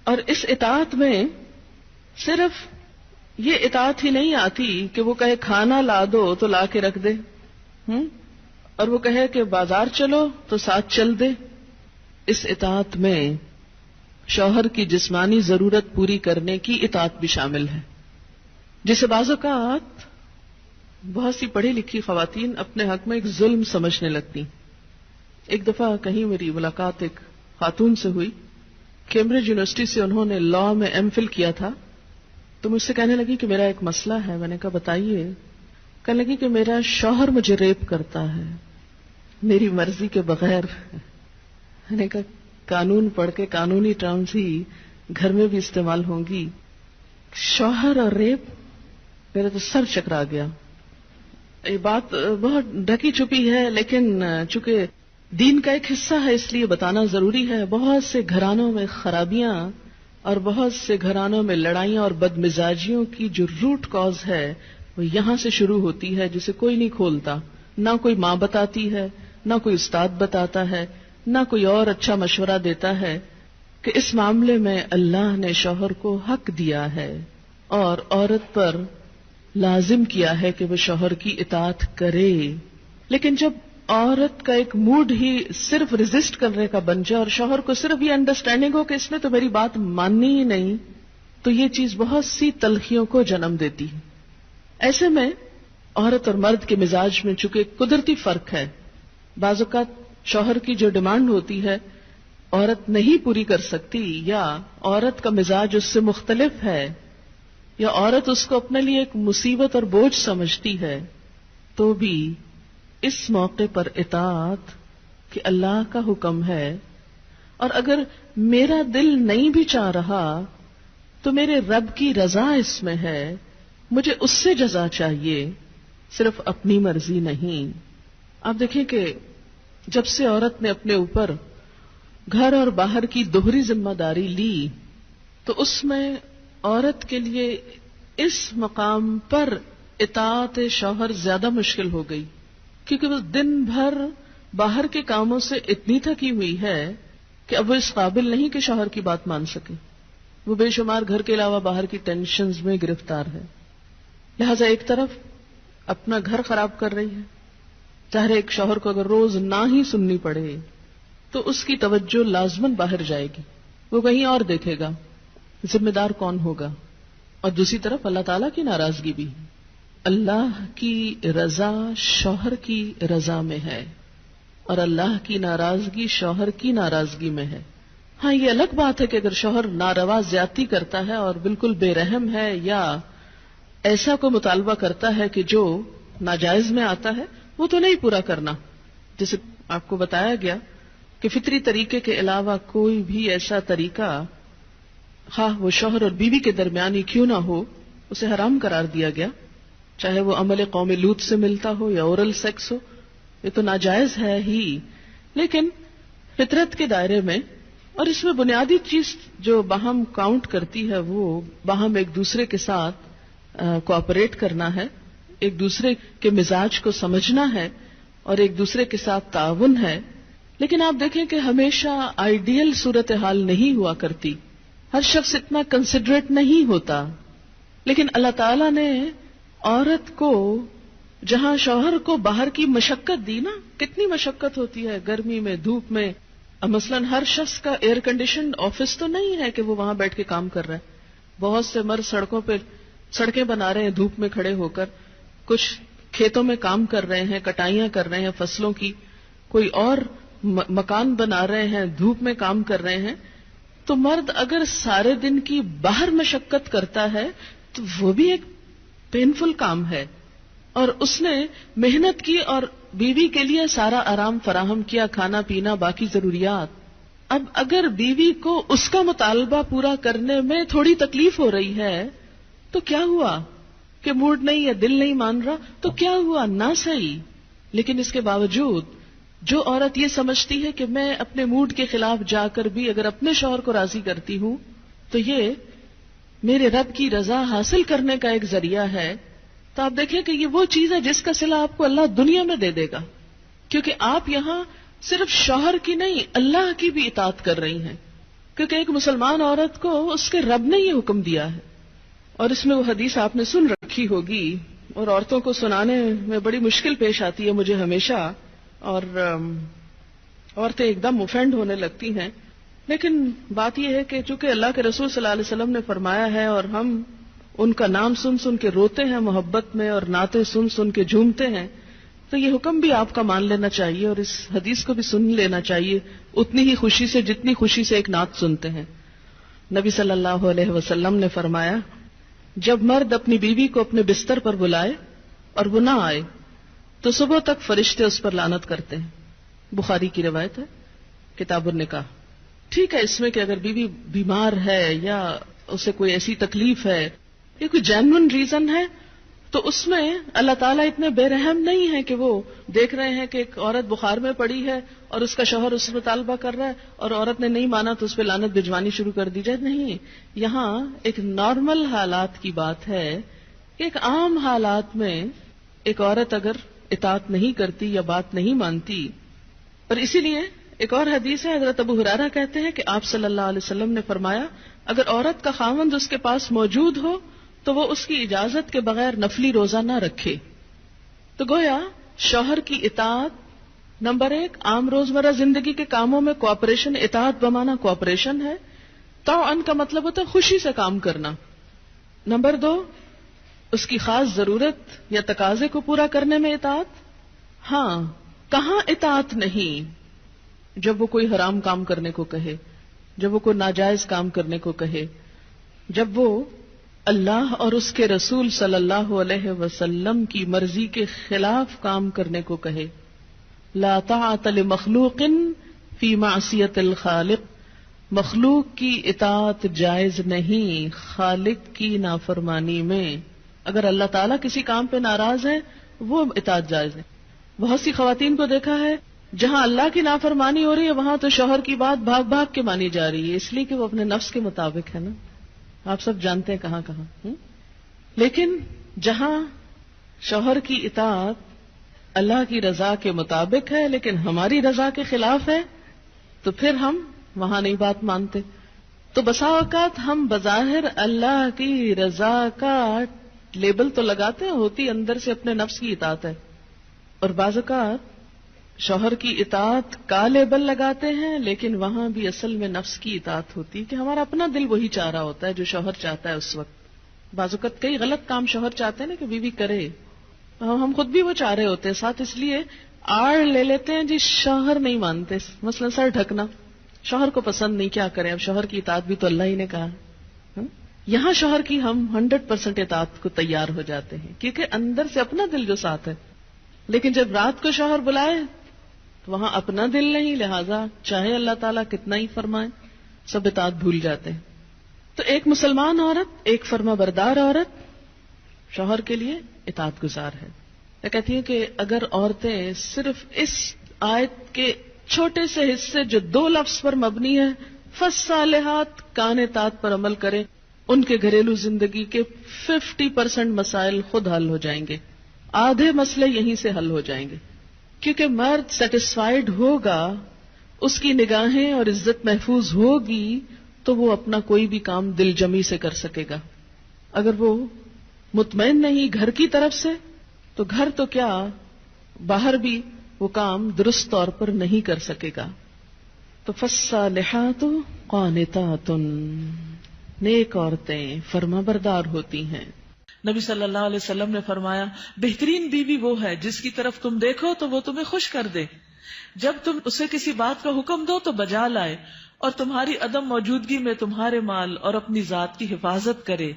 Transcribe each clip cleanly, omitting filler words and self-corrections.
اور اس اطاعت میں صرف یہ اطاعت ہی نہیں آتی کہ وہ کہے کھانا لا دو تو لا کے رکھ دے، اور وہ کہے کہ بازار چلو تو ساتھ چل دے. اس اطاعت میں شوہر کی جسمانی ضرورت پوری کرنے کی اطاعت بھی شامل ہے، جسے بعض اوقات بہت سی پڑھی لکھی خواتین اپنے حق میں ایک ظلم سمجھنے لگتی. ایک دفعہ کہیں میری ملاقات ایک خاتون سے ہوئی، کیمبرج یونیورسٹی سے انہوں نے لاء میں ایم فل کیا تھا. تو مجھ سے کہنے لگی کہ میرا ایک مسئلہ ہے. میں نے کہا بتائیے. کہنے لگی کہ میرا شوہر مجھے ریپ کرتا ہے میری مرضی کے بغیر. میں نے کہا قانون پڑھ کے قانونی ٹرمز ہی گھر میں بھی استعمال ہوں گی. شوہر اور ریپ، میرا تو سر چکرا گیا. یہ بات بہت ڈھکی چھپی ہے لیکن چونکہ دین کا ایک حصہ ہے اس لیے بتانا ضروری ہے. بہت سے گھرانوں میں خرابیاں اور بہت سے گھرانوں میں لڑائیاں اور بدمزاجیوں کی جو روٹ کاز ہے وہ یہاں سے شروع ہوتی ہے، جسے کوئی نہیں کھولتا. نہ کوئی ماں بتاتی ہے، نہ کوئی استاد بتاتا ہے، نہ کوئی اور اچھا مشورہ دیتا ہے کہ اس معاملے میں اللہ نے شوہر کو حق دیا ہے اور عورت پر لازم کیا ہے کہ وہ شوہر کی اطاعت کرے. لیکن جب عورت کا ایک موڈ ہی صرف ریزسٹ کرنے کا بن جائے اور شوہر کو صرف یہ انڈرسٹینڈنگ ہو کہ اس نے تو میری بات ماننی ہی نہیں، تو یہ چیز بہت سی تلخیوں کو جنم دیتی ہے. ایسے میں عورت اور مرد کے مزاج میں چونکہ قدرتی فرق ہے، بعض اوقات شوہر کی جو ڈیمانڈ ہوتی ہے عورت نہیں پوری کر سکتی، یا عورت کا مزاج اس سے مختلف ہے، یا عورت اس کو اپنے لیے ایک مصیبت اور بوجھ سمجھتی ہے، تو بھی اس موقع پر اطاعت کہ اللہ کا حکم ہے، اور اگر میرا دل نہیں بھی چاہ رہا تو میرے رب کی رضا اس میں ہے، مجھے اس سے جزا چاہیے، صرف اپنی مرضی نہیں. آپ دیکھیں کہ جب سے عورت نے اپنے اوپر گھر اور باہر کی دوہری ذمہ داری لی تو اس میں عورت کے لیے اس مقام پر اطاعت شوہر زیادہ مشکل ہو گئی، کیونکہ وہ دن بھر باہر کے کاموں سے اتنی تھکی ہوئی ہے کہ اب وہ اس قابل نہیں کہ شوہر کی بات مان سکے. وہ بے شمار گھر کے علاوہ باہر کی ٹینشنز میں گرفتار ہے. لہذا ایک طرف اپنا گھر خراب کر رہی ہے، چاہے ایک شوہر کو اگر روز نہ ہی سننی پڑے تو اس کی توجہ لازماً باہر جائے گی، وہ کہیں اور دیکھے گا، ذمہ دار کون ہوگا. اور دوسری طرف اللہ تعالیٰ کی ناراضگی بھی. اللہ کی رضا شوہر کی رضا میں ہے اور اللہ کی ناراضگی شوہر کی ناراضگی میں ہے. ہاں یہ الگ بات ہے کہ اگر شوہر ناروا زیادتی کرتا ہے اور بالکل بے رحم ہے یا ایسا کو مطالبہ کرتا ہے کہ جو ناجائز میں آتا ہے، وہ تو نہیں پورا کرنا. جیسے آپ کو بتایا گیا کہ فطری طریقے کے علاوہ کوئی بھی ایسا طریقہ خواہ وہ شوہر اور بیوی کے درمیان ہی کیوں نہ ہو اسے حرام قرار دیا گیا، چاہے وہ عمل قوم لوط سے ملتا ہو یا اورل سیکس ہو، یہ تو ناجائز ہے ہی. لیکن فطرت کے دائرے میں، اور اس میں بنیادی چیز جو باہم کاؤنٹ کرتی ہے وہ باہم ایک دوسرے کے ساتھ کوآپریٹ کرنا ہے، ایک دوسرے کے مزاج کو سمجھنا ہے اور ایک دوسرے کے ساتھ تعاون ہے. لیکن آپ دیکھیں کہ ہمیشہ آئیڈیل صورتحال نہیں ہوا کرتی، ہر شخص اتنا کنسیڈریٹ نہیں ہوتا. لیکن اللہ تعالیٰ نے عورت کو جہاں شوہر کو باہر کی مشقت دی نا، کتنی مشقت ہوتی ہے گرمی میں، دھوپ میں. مثلاً ہر شخص کا ایئر کنڈیشنڈ آفس تو نہیں ہے کہ وہ وہاں بیٹھ کے کام کر رہا ہے. بہت سے مرد سڑکوں پہ سڑکیں بنا رہے ہیں دھوپ میں کھڑے ہو کر، کچھ کھیتوں میں کام کر رہے ہیں، کٹائیاں کر رہے ہیں فصلوں کی، کوئی اور مکان بنا رہے ہیں، دھوپ میں کام کر رہے ہیں. تو مرد اگر سارے دن کی باہر مشقت کرتا ہے تو وہ بھی ایک پینفل کام ہے، اور اس نے محنت کی اور بیوی کے لیے سارا آرام فراہم کیا، کھانا پینا باقی ضروریات. اب اگر بیوی کو اس کا مطالبہ پورا کرنے میں تھوڑی تکلیف ہو رہی ہے تو کیا ہوا کہ موڈ نہیں ہے، دل نہیں مان رہا، تو کیا ہوا، نہ صحیح. لیکن اس کے باوجود جو عورت یہ سمجھتی ہے کہ میں اپنے موڈ کے خلاف جا کر بھی اگر اپنے شوہر کو راضی کرتی ہوں تو یہ میرے رب کی رضا حاصل کرنے کا ایک ذریعہ ہے، تو آپ دیکھیں کہ یہ وہ چیز ہے جس کا صلہ آپ کو اللہ دنیا میں دے دے گا، کیونکہ آپ یہاں صرف شوہر کی نہیں اللہ کی بھی اطاعت کر رہی ہیں. کیونکہ ایک مسلمان عورت کو اس کے رب نے یہ حکم دیا ہے. اور اس میں وہ حدیث آپ نے سن رکھی ہوگی اور عورتوں کو سنانے میں بڑی مشکل پیش آتی ہے مجھے ہمیشہ، اور عورتیں ایک دم اوفینڈ ہونے لگتی ہیں. لیکن بات یہ ہے کہ چونکہ اللہ کے رسول صلی اللہ علیہ وسلم نے فرمایا ہے اور ہم ان کا نام سن سن کے روتے ہیں محبت میں اور نعتیں سن سن کے جھومتے ہیں، تو یہ حکم بھی آپ کا مان لینا چاہیے اور اس حدیث کو بھی سن لینا چاہیے اتنی ہی خوشی سے جتنی خوشی سے ایک نعت سنتے ہیں. نبی صلی اللہ علیہ وسلم نے فرمایا جب مرد اپنی بیوی کو اپنے بستر پر بلائے اور وہ نہ آئے تو صبح تک فرشتے اس پر لعنت کرتے ہیں. بخاری کی روایت ہے کتاب النکاح. ٹھیک ہے اس میں کہ اگر بیوی بیمار ہے یا اسے کوئی ایسی تکلیف ہے یا کوئی جینوئن ریزن ہے تو اس میں اللہ تعالیٰ اتنے بے رحم نہیں ہے کہ وہ دیکھ رہے ہیں کہ ایک عورت بخار میں پڑی ہے اور اس کا شوہر اس سے مطالبہ کر رہا ہے اور عورت نے نہیں مانا تو اس پہ لعنت بھجوانی شروع کر دی جائے. نہیں، یہاں ایک نارمل حالات کی بات ہے کہ ایک عام حالات میں ایک عورت اگر اطاعت نہیں کرتی یا بات نہیں مانتی. اور اسی لیے ایک اور حدیث ہے، حضرت ابو ہریرہ کہتے ہیں کہ آپ صلی اللہ علیہ وسلم نے فرمایا اگر عورت کا خاوند اس کے پاس موجود ہو تو وہ اس کی اجازت کے بغیر نفلی روزہ نہ رکھے. تو گویا شوہر کی اطاعت نمبر 1 عام روزمرہ زندگی کے کاموں میں کوآپریشن، اطاعت بمانا کوآپریشن ہے. طاعن کا مطلب ہوتا ہے خوشی سے کام کرنا. نمبر 2 اس کی خاص ضرورت یا تقاضے کو پورا کرنے میں اطاعت. ہاں، کہاں اطاعت نہیں؟ جب وہ کوئی حرام کام کرنے کو کہے، جب وہ کوئی ناجائز کام کرنے کو کہے، جب وہ اللہ اور اس کے رسول صلی اللہ علیہ وسلم کی مرضی کے خلاف کام کرنے کو کہے. لا طاعت لمخلوق فی معصیت الخالق. مخلوق کی اطاعت جائز نہیں خالق کی نافرمانی میں. اگر اللہ تعالیٰ کسی کام پہ ناراض ہے وہ اطاعت جائز نہیں. بہت سی خواتین کو دیکھا ہے جہاں اللہ کی نافرمانی ہو رہی ہے وہاں تو شوہر کی بات بھاگ بھاگ کے مانی جا رہی ہے، اس لیے کہ وہ اپنے نفس کے مطابق ہے نا. آپ سب جانتے ہیں کہاں کہاں. لیکن جہاں شوہر کی اطاعت اللہ کی رضا کے مطابق ہے لیکن ہماری رضا کے خلاف ہے تو پھر ہم وہاں نہیں بات مانتے. تو بسا اوقات ہم بظاہر اللہ کی رضا کا لیبل تو لگاتے ہیں، ہوتی اندر سے اپنے نفس کی اطاعت ہے. اور بعض اوقات شوہر کی اطاعت کا لیبل لگاتے ہیں لیکن وہاں بھی اصل میں نفس کی اطاعت ہوتی ہے کہ ہمارا اپنا دل وہی چاہ رہا ہوتا ہے جو شوہر چاہتا ہے اس وقت. بعض اوقات کئی غلط کام شوہر چاہتے ہیں نا کہ بیوی کرے، ہم خود بھی وہ چاہ رہے ہوتے ہیں ساتھ، اس لیے آڑ لے لیتے ہیں جی شوہر نہیں مانتے. مثلا سر ڈھکنا شوہر کو پسند نہیں، کیا کریں، اب شوہر کی اطاعت بھی تو اللہ ہی نے کہا. یہاں شوہر کی ہم 100% اطاعت کو تیار ہو جاتے ہیں کیونکہ اندر سے اپنا دل جو ساتھ ہے. لیکن جب رات کو شوہر بلائے تو وہاں اپنا دل نہیں، لہذا چاہے اللہ تعالیٰ کتنا ہی فرمائے سب اطاعت بھول جاتے ہیں. تو ایک مسلمان عورت، ایک فرما بردار عورت شوہر کے لیے اطاعت گزار ہے. میں کہتی ہوں کہ اگر عورتیں صرف اس آیت کے چھوٹے سے حصے جو 2 لفظ پر مبنی ہے فالصالحات قانتات پر عمل کریں، ان کے گھریلو زندگی کے 50% مسائل خود حل ہو جائیں گے. آدھے مسئلے یہیں سے حل ہو جائیں گے کیونکہ مرد سیٹسفائیڈ ہوگا، اس کی نگاہیں اور عزت محفوظ ہوگی تو وہ اپنا کوئی بھی کام دل جمی سے کر سکے گا. اگر وہ مطمئن نہیں گھر کی طرف سے تو گھر تو کیا باہر بھی وہ کام درست طور پر نہیں کر سکے گا. تو فالصالحات قانتات، نیک عورتیں فرما بردار ہوتی ہیں. نبی صلی اللہ علیہ وسلم نے فرمایا بہترین بیوی وہ ہے جس کی طرف تم دیکھو تو وہ تمہیں خوش کر دے، جب تم اسے کسی بات کا حکم دو تو بجا لائے، اور تمہاری عدم موجودگی میں تمہارے مال اور اپنی ذات کی حفاظت کرے.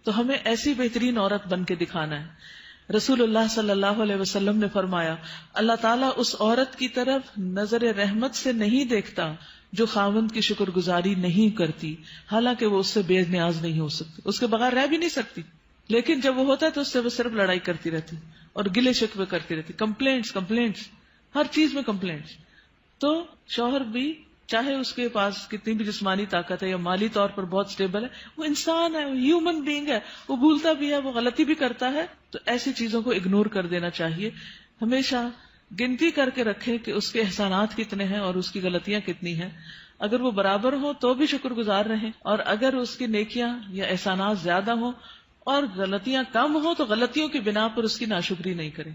تو ہمیں ایسی بہترین عورت بن کے دکھانا ہے. رسول اللہ صلی اللہ علیہ وسلم نے فرمایا اللہ تعالیٰ اس عورت کی طرف نظر رحمت سے نہیں دیکھتا جو خاوند کی شکر گزاری نہیں کرتی، حالانکہ وہ اس سے بے نیاز نہیں ہو سکتی، اس کے بغیر رہ بھی نہیں سکتی، لیکن جب وہ ہوتا ہے تو اس سے وہ صرف لڑائی کرتی رہتی اور گلے شکوے کرتی رہتی، کمپلینٹس ہر چیز میں کمپلینٹس. تو شوہر بھی چاہے اس کے پاس کتنی بھی جسمانی طاقت ہے یا مالی طور پر بہت سٹیبل ہے، وہ انسان ہے، وہ ہیومن بینگ ہے، وہ بھولتا بھی ہے، وہ غلطی بھی کرتا ہے. تو ایسی چیزوں کو اگنور کر دینا چاہیے. ہمیشہ گنتی کر کے رکھیں کہ اس کے احسانات کتنے ہیں اور اس کی غلطیاں کتنی ہیں. اگر وہ برابر ہو تو بھی شکر گزار رہیں، اور اگر اس کی نیکیاں یا احسانات زیادہ ہوں اور غلطیاں کم ہوں تو غلطیوں کی بنا پر اس کی ناشکری نہیں کریں.